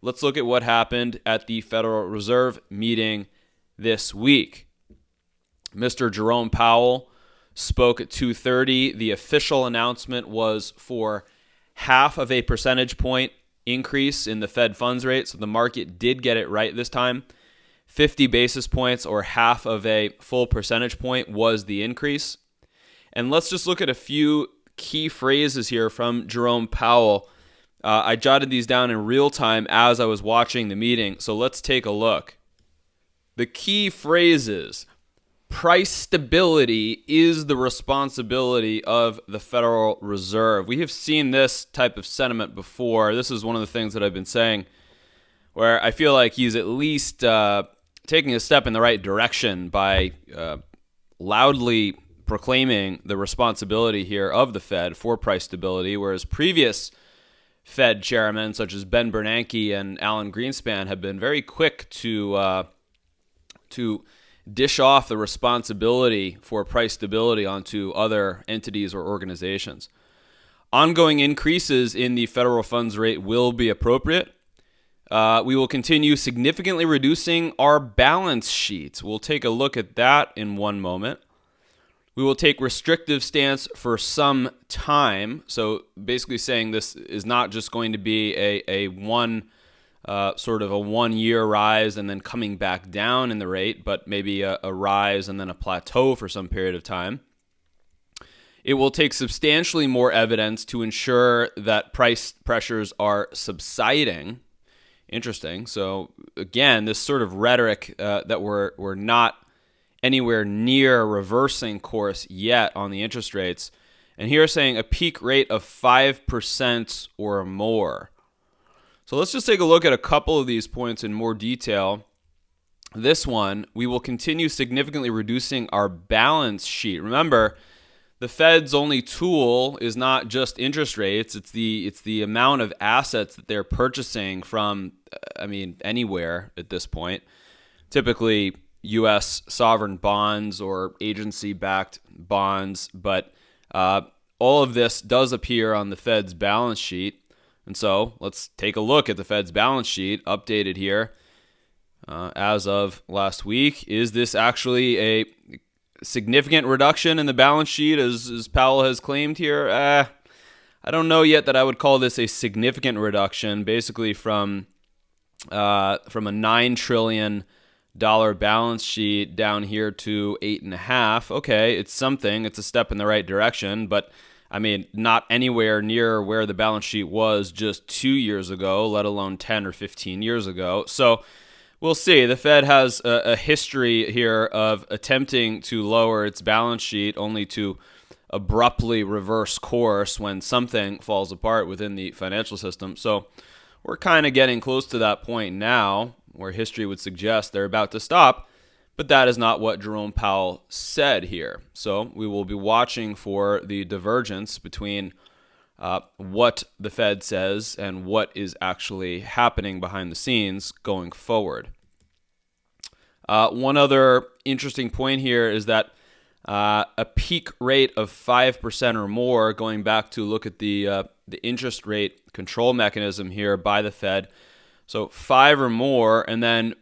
let's look at what happened at the Federal Reserve meeting this week. Mr. Jerome Powell spoke at 2:30. The official announcement was for half of a percentage point increase in the Fed funds rate. So the market did get it right this time. 50 basis points or half of a full percentage point was the increase. And let's just look at a few key phrases here from Jerome Powell. I jotted these down in real time as I was watching the meeting. So let's take a look. The key phrases: price stability is the responsibility of the Federal Reserve. We have seen this type of sentiment before. This is one of the things that I've been saying, where I feel like he's at least taking a step in the right direction by loudly proclaiming the responsibility here of the Fed for price stability, whereas previous Fed chairmen such as Ben Bernanke and Alan Greenspan have been very quick to dish off the responsibility for price stability onto other entities or organizations. Ongoing increases in the federal funds rate will be appropriate. We will continue significantly reducing our balance sheet. We'll take a look at that in one moment. We will take restrictive stance for some time. So basically saying this is not just going to be a sort of a 1 year rise and then coming back down in the rate, but maybe a rise and then a plateau for some period of time. It will take substantially more evidence to ensure that price pressures are subsiding. Interesting. So again, this sort of rhetoric that we're not anywhere near reversing course yet on the interest rates. And here saying a peak rate of 5% or more. So let's just take a look at a couple of these points in more detail. This one, we will continue significantly reducing our balance sheet. Remember, the Fed's only tool is not just interest rates. It's the amount of assets that they're purchasing from, anywhere at this point. Typically, U.S. sovereign bonds or agency-backed bonds. But all of this does appear on the Fed's balance sheet. And so let's take a look at the Fed's balance sheet, updated here as of last week. Is this actually a significant reduction in the balance sheet, as Powell has claimed here? I don't know yet that I would call this a significant reduction, basically from a $9 trillion balance sheet down here to 8.5. Okay, it's something. It's a step in the right direction, but not anywhere near where the balance sheet was just 2 years ago, let alone 10 or 15 years ago. So we'll see. The Fed has a history here of attempting to lower its balance sheet only to abruptly reverse course when something falls apart within the financial system. So we're kind of getting close to that point now where history would suggest they're about to stop. But that is not what Jerome Powell said here. So we will be watching for the divergence between what the Fed says and what is actually happening behind the scenes going forward. One other interesting point here is that a peak rate of 5% or more, going back to look at the interest rate control mechanism here by the Fed. So 5 or more, and then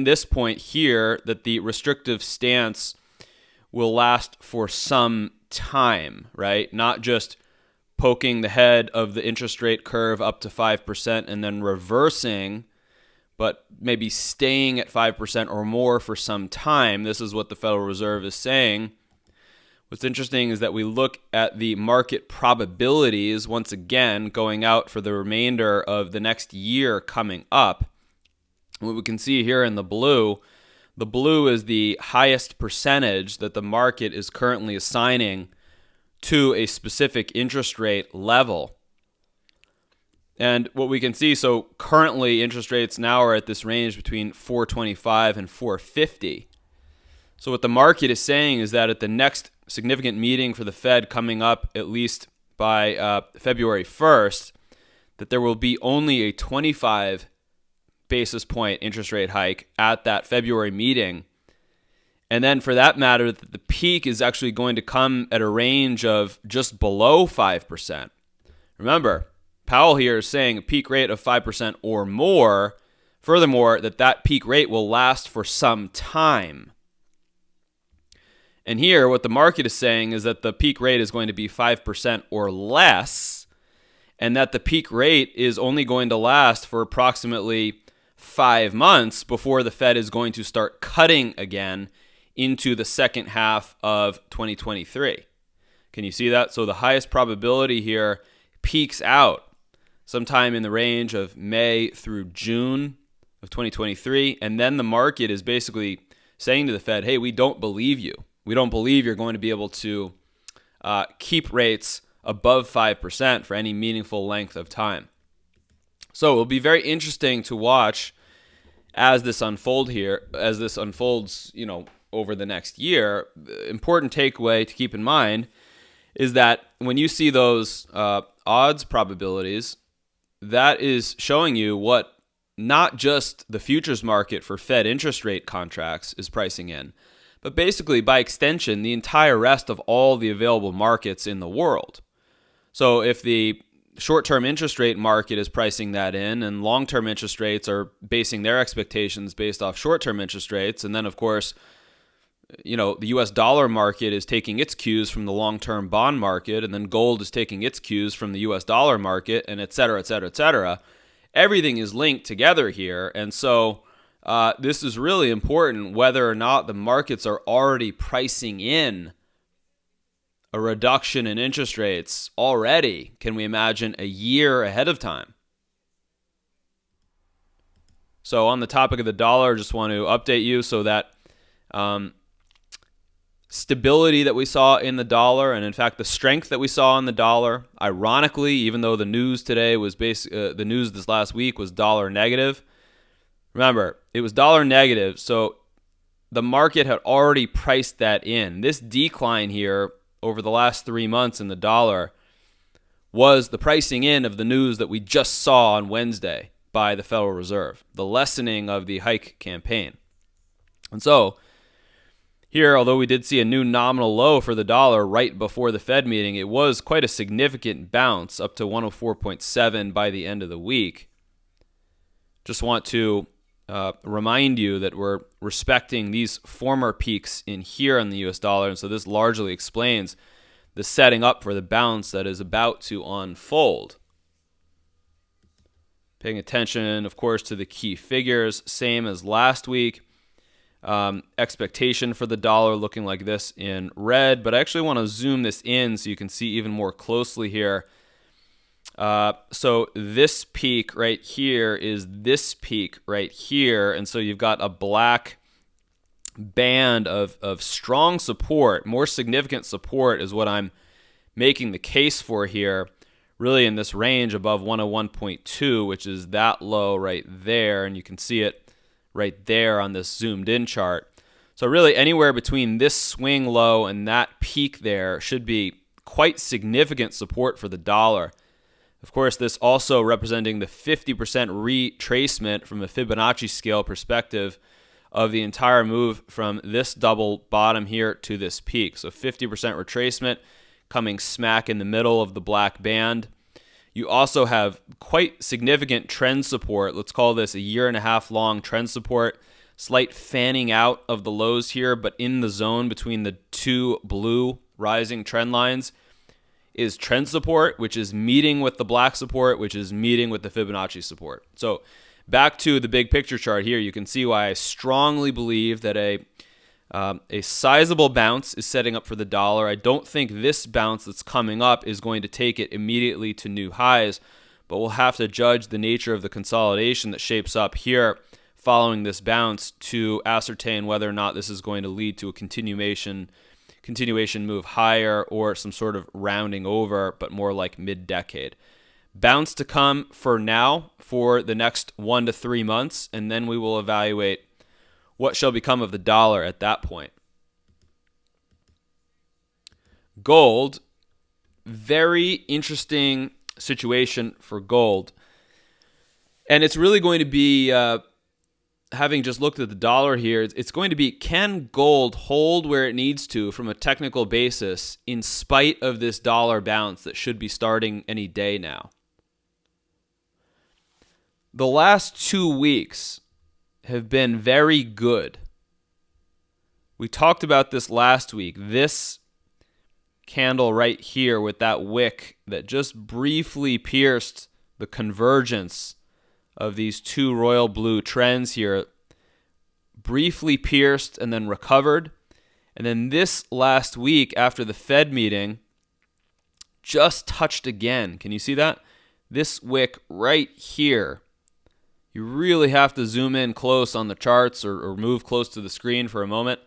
this point here that the restrictive stance will last for some time, right? Not just poking the head of the interest rate curve up to 5% and then reversing, but maybe staying at 5% or more for some time. This is what the Federal Reserve is saying. What's interesting is that we look at the market probabilities, once again, going out for the remainder of the next year coming up. What we can see here in the blue is the highest percentage that the market is currently assigning to a specific interest rate level. And what we can see, so currently interest rates now are at this range between 425 and 450. So what the market is saying is that at the next significant meeting for the Fed coming up, at least by February 1st, that there will be only a 25 basis point interest rate hike at that February meeting. And then for that matter, the peak is actually going to come at a range of just below 5%. Remember, Powell here is saying a peak rate of 5% or more. Furthermore, that peak rate will last for some time. And here, what the market is saying is that the peak rate is going to be 5% or less, and that the peak rate is only going to last for approximately 5 months before the Fed is going to start cutting again into the second half of 2023. Can you see that? So the highest probability here peaks out sometime in the range of May through June of 2023, and then the market is basically saying to the Fed, hey, we don't believe you. We don't believe you're going to be able to keep rates above 5% for any meaningful length of time. So it'll be very interesting to watch as this unfolds, over the next year. The important takeaway to keep in mind is that when you see those odds probabilities, that is showing you what not just the futures market for Fed interest rate contracts is pricing in, but basically, by extension, the entire rest of all the available markets in the world. So if the short-term interest rate market is pricing that in, and long-term interest rates are basing their expectations based off short-term interest rates, and then, of course, the U.S. dollar market is taking its cues from the long-term bond market, and then gold is taking its cues from the U.S. dollar market, and et cetera, et cetera, et cetera. Everything is linked together here, and so this is really important whether or not the markets are already pricing in a reduction in interest rates already, can we imagine, a year ahead of time. So on the topic of the dollar, just want to update you so that stability that we saw in the dollar, and in fact the strength that we saw in the dollar, ironically, even though the news today was the news this last week was dollar negative. Remember, it was dollar negative, so the market had already priced that in. This decline here over the last 3 months in the dollar was the pricing in of the news that we just saw on Wednesday by the Federal Reserve, the lessening of the hike campaign. And so here, although we did see a new nominal low for the dollar right before the Fed meeting, it was quite a significant bounce up to 104.7 by the end of the week. Just want to remind you that we're respecting these former peaks in here on the US dollar, and so this largely explains the setting up for the bounce that is about to unfold. Paying attention, of course, to the key figures, same as last week. Expectation for the dollar looking like this in red, but I actually want to zoom this in so you can see even more closely here. So this peak right here is this peak right here, and so you've got a black band of strong support. More significant support is what I'm making the case for here, really in this range above 101.2, which is that low right there, and you can see it right there on this zoomed in chart. So really anywhere between this swing low and that peak there should be quite significant support for the dollar. Of course, this also representing the 50% retracement from a Fibonacci scale perspective of the entire move from this double bottom here to this peak. So 50% retracement coming smack in the middle of the black band. You also have quite significant trend support. Let's call this a 1.5 year long trend support. Slight fanning out of the lows here, but in the zone between the two blue rising trend lines is trend support, which is meeting with the black support, which is meeting with the Fibonacci support. So back to the big picture chart here, you can see why I strongly believe that a sizable bounce is setting up for the dollar. I don't think this bounce that's coming up is going to take it immediately to new highs, but we'll have to judge the nature of the consolidation that shapes up here following this bounce to ascertain whether or not this is going to lead to a continuation move higher or some sort of rounding over, but more like mid-decade. Bounce to come for now for the next 1 to 3 months, and then we will evaluate what shall become of the dollar at that point. Gold, very interesting situation for gold. And it's really going to be, having just looked at the dollar here, it's going to be, can gold hold where it needs to from a technical basis in spite of this dollar bounce that should be starting any day now? The last 2 weeks have been very good. We talked about this last week. This candle right here with that wick that just briefly pierced the convergence of these two royal blue trends here, briefly pierced and then recovered. And then this last week after the Fed meeting, just touched again. Can you see that? This wick right here. You really have to zoom in close on the charts or move close to the screen for a moment.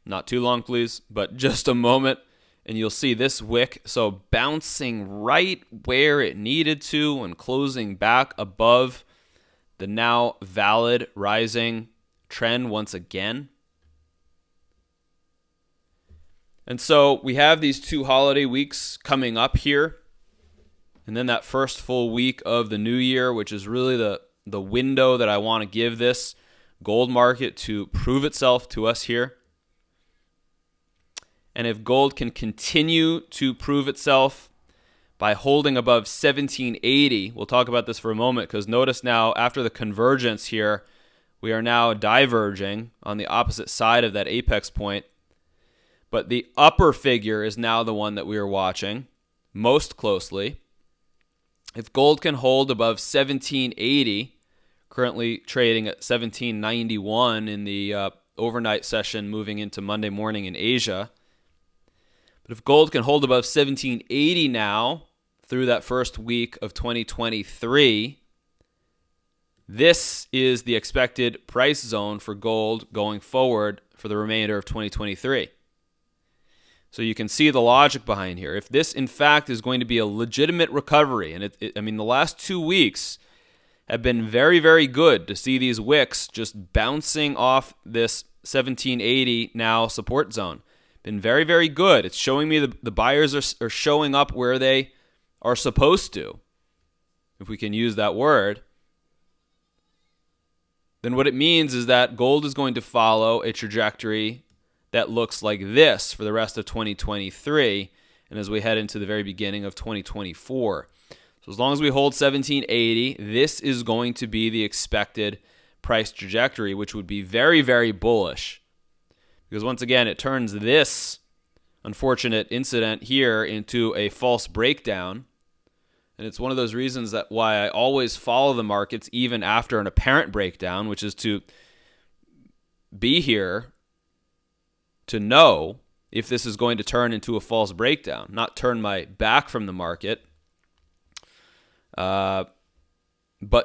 Not too long, please, but just a moment. And you'll see this wick, so bouncing right where it needed to and closing back above the now valid rising trend once again. And so we have these 2 holiday weeks coming up here. And then that first full week of the new year, which is really the window that I want to give this gold market to prove itself to us here. And if gold can continue to prove itself by holding above 1780, we'll talk about this for a moment, because notice now after the convergence here, we are now diverging on the opposite side of that apex point. But the upper figure is now the one that we are watching most closely. If gold can hold above 1780, currently trading at 1791 in the overnight session moving into Monday morning in Asia. But if gold can hold above 1780 now through that first week of 2023, this is the expected price zone for gold going forward for the remainder of 2023. So you can see the logic behind here. If this, in fact, is going to be a legitimate recovery, and the last 2 weeks have been very, very good to see these wicks just bouncing off this 1780 now support zone. Been very, very good. It's showing me the buyers are showing up where they are supposed to, if we can use that word. Then what it means is that gold is going to follow a trajectory that looks like this for the rest of 2023 and as we head into the very beginning of 2024. So as long as we hold 1780, this is going to be the expected price trajectory, which would be very, very bullish. Because once again, it turns this unfortunate incident here into a false breakdown. And it's one of those reasons that why I always follow the markets even after an apparent breakdown, which is to be here to know if this is going to turn into a false breakdown, not turn my back from the market, but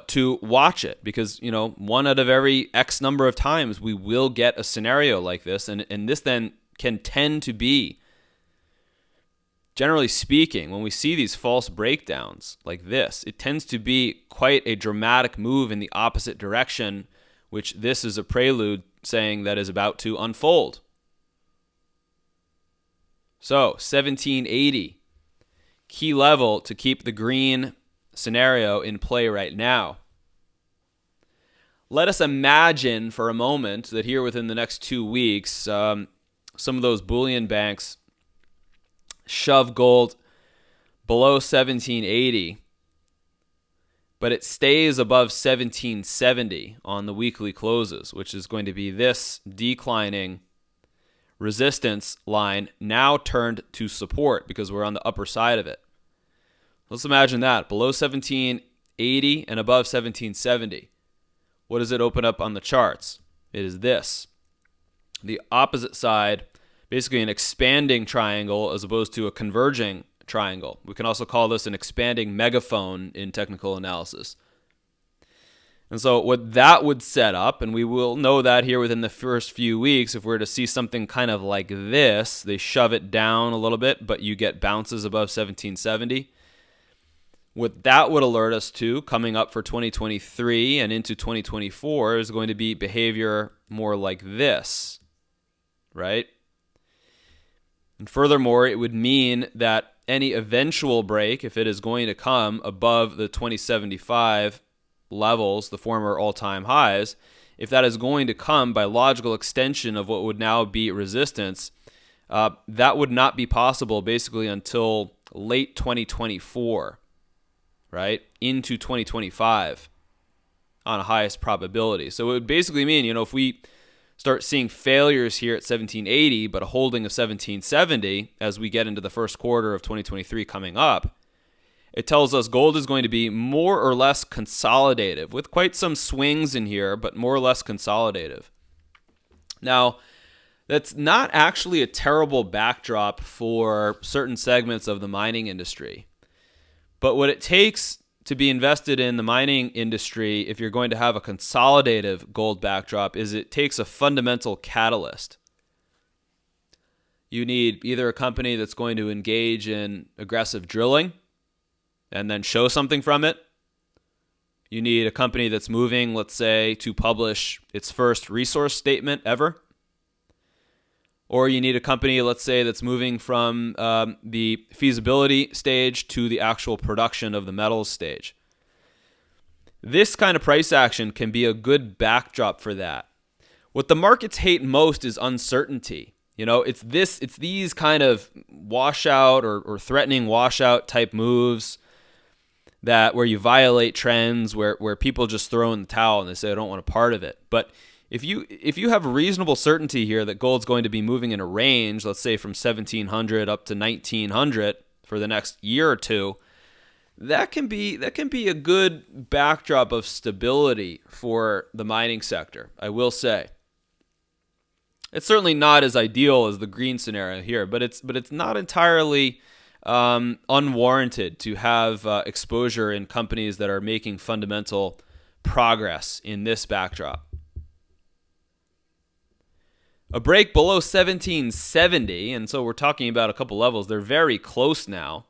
to watch it, because, one out of every X number of times we will get a scenario like this, and this then can tend to be, generally speaking, when we see these false breakdowns like this, it tends to be quite a dramatic move in the opposite direction, which this is a prelude saying that is about to unfold. So 1780, key level to keep the green scenario in play right now. Let us imagine for a moment that here within the next 2 weeks, some of those bullion banks shove gold below 1780, but it stays above 1770 on the weekly closes, which is going to be this declining resistance line now turned to support because we're on the upper side of it. Let's imagine that, below 1780 and above 1770. What does it open up on the charts? It is this. The opposite side, basically an expanding triangle as opposed to a converging triangle. We can also call this an expanding megaphone in technical analysis. And so what that would set up, and we will know that here within the first few weeks, if we're to see something kind of like this, they shove it down a little bit, but you get bounces above 1770. What that would alert us to coming up for 2023 and into 2024 is going to be behavior more like this, right? And furthermore, it would mean that any eventual break, if it is going to come above the 2075 levels, the former all-time highs, if that is going to come by logical extension of what would now be resistance, that would not be possible basically until late 2024, right? into 2025 on a highest probability. So it would basically mean, if we start seeing failures here at 1780, but a holding of 1770 as we get into the first quarter of 2023 coming up, it tells us gold is going to be more or less consolidative, with quite some swings in here, but more or less consolidative. Now, that's not actually a terrible backdrop for certain segments of the mining industry. But what it takes to be invested in the mining industry, if you're going to have a consolidative gold backdrop, is it takes a fundamental catalyst. You need either a company that's going to engage in aggressive drilling and then show something from it. You need a company that's moving, let's say, to publish its first resource statement ever. Or you need a company, let's say, that's moving from the feasibility stage to the actual production of the metals stage. This kind of price action can be a good backdrop for that. What the markets hate most is uncertainty. It's these kind of washout or threatening washout type moves where you violate trends, where people just throw in the towel and they say, I don't want a part of it. But if you have reasonable certainty here that gold's going to be moving in a range, let's say from 1700 up to 1900 for the next year or two, that can be a good backdrop of stability for the mining sector, I will say. It's certainly not as ideal as the green scenario here, but it's not entirely unwarranted to have exposure in companies that are making fundamental progress in this backdrop. A break below 1770, and so we're talking about a couple levels. They're very close now.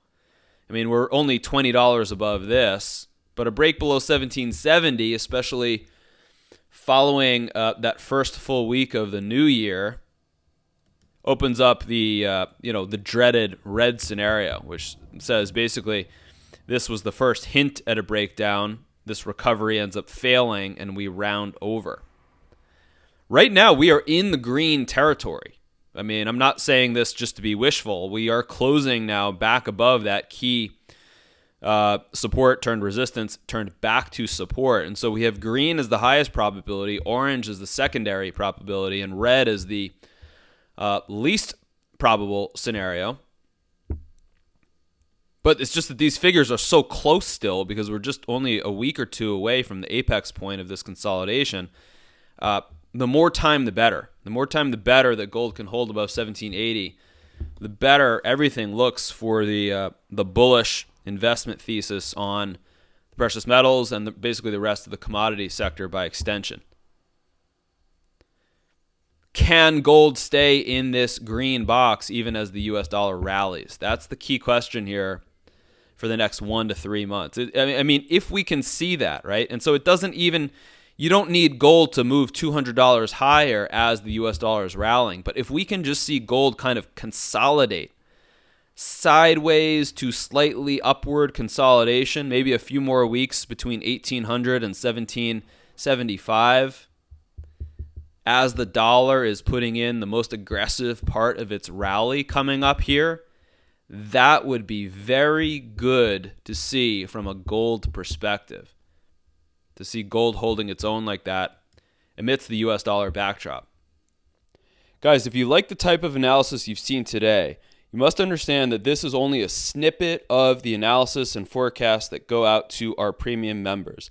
I mean, we're only $20 above this, but a break below 1770, especially following that first full week of the new year, opens up the dreaded red scenario, which says basically this was the first hint at a breakdown. This recovery ends up failing, and we round over. Right now, we are in the green territory. I mean, I'm not saying this just to be wishful. We are closing now back above that key support turned resistance, turned back to support. And so we have green as the highest probability, orange is the secondary probability, and red is the least probable scenario. But it's just that these figures are so close still because we're just only a week or two away from the apex point of this consolidation. The more time, the better. The more time, the better that gold can hold above 1780. The better everything looks for the bullish investment thesis on the precious metals and basically the rest of the commodity sector by extension. Can gold stay in this green box even as the US dollar rallies? That's the key question here for the next 1 to 3 months. I mean, if we can see that, right? And so it doesn't even... You don't need gold to move $200 higher as the US dollar is rallying. But if we can just see gold kind of consolidate sideways to slightly upward consolidation, maybe a few more weeks between 1800 and 1775, as the dollar is putting in the most aggressive part of its rally coming up here, that would be very good to see from a gold perspective. To see gold holding its own like that amidst the US dollar backdrop. Guys, if you like the type of analysis you've seen today, you must understand that this is only a snippet of the analysis and forecasts that go out to our premium members.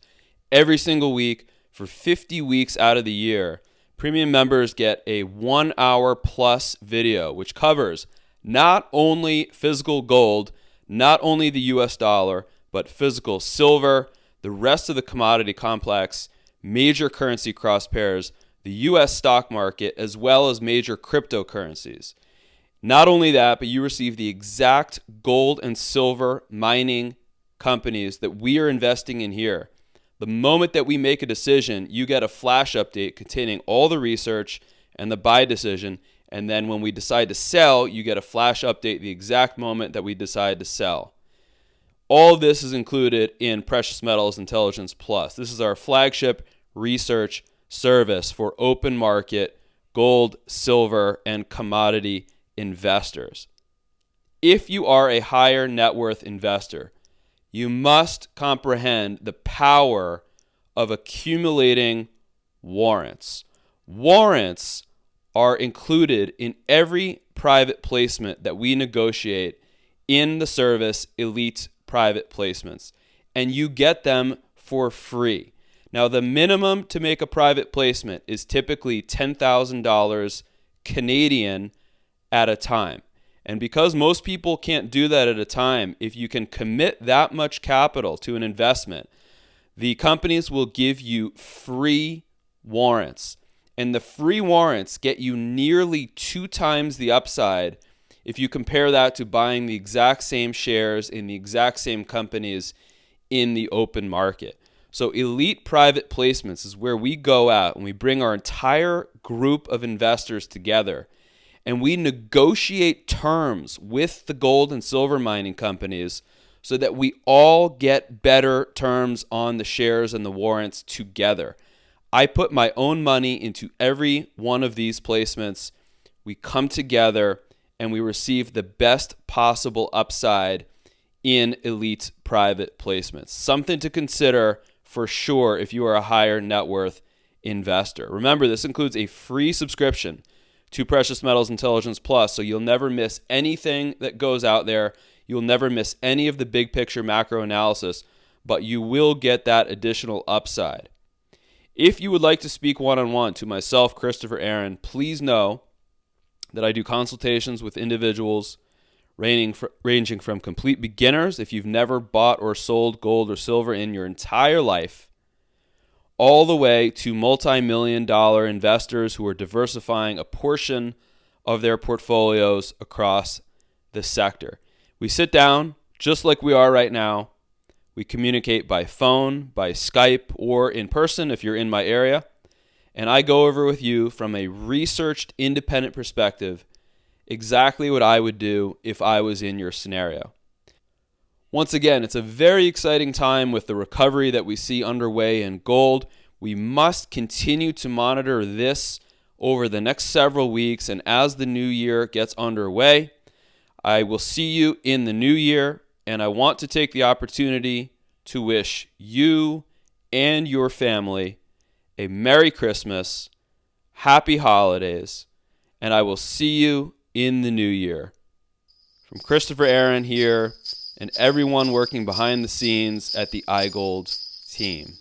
Every single week, for 50 weeks out of the year, premium members get a 1 hour plus video, which covers not only physical gold, not only the US dollar, but physical silver, the rest of the commodity complex, major currency cross pairs, the U.S. stock market, as well as major cryptocurrencies. Not only that, but you receive the exact gold and silver mining companies that we are investing in here. The moment that we make a decision, you get a flash update containing all the research and the buy decision. And then when we decide to sell, you get a flash update the exact moment that we decide to sell. All of this is included in Precious Metals Intelligence Plus. This is our flagship research service for open market gold, silver, and commodity investors. If you are a higher net worth investor, you must comprehend the power of accumulating warrants. Warrants are included in every private placement that we negotiate in the service Elite Private Placements, and you get them for free. Now, the minimum to make a private placement is typically $10,000 Canadian at a time. And because most people can't do that at a time, if you can commit that much capital to an investment, the companies will give you free warrants. And the free warrants get you nearly 2 times the upside if you compare that to buying the exact same shares in the exact same companies in the open market. So Elite Private Placements is where we go out and we bring our entire group of investors together and we negotiate terms with the gold and silver mining companies so that we all get better terms on the shares and the warrants together. I put my own money into every one of these placements. We come together and we receive the best possible upside in Elite Private Placements. Something to consider for sure if you are a higher net worth investor. Remember, this includes a free subscription to Precious Metals Intelligence Plus, so you'll never miss anything that goes out there. You'll never miss any of the big picture macro analysis, but you will get that additional upside. If you would like to speak one-on-one to myself, Christopher Aaron, please know that I do consultations with individuals ranging from complete beginners, if you've never bought or sold gold or silver in your entire life, all the way to multi-million-dollar investors who are diversifying a portion of their portfolios across the sector. We sit down just like we are right now. We communicate by phone, by Skype, or in person if you're in my area. And I go over with you from a researched, independent perspective exactly what I would do if I was in your scenario. Once again, it's a very exciting time with the recovery that we see underway in gold. We must continue to monitor this over the next several weeks, and as the new year gets underway, I will see you in the new year, and I want to take the opportunity to wish you and your family a Merry Christmas, Happy Holidays, and I will see you in the new year. From Christopher Aaron here and everyone working behind the scenes at the iGold team.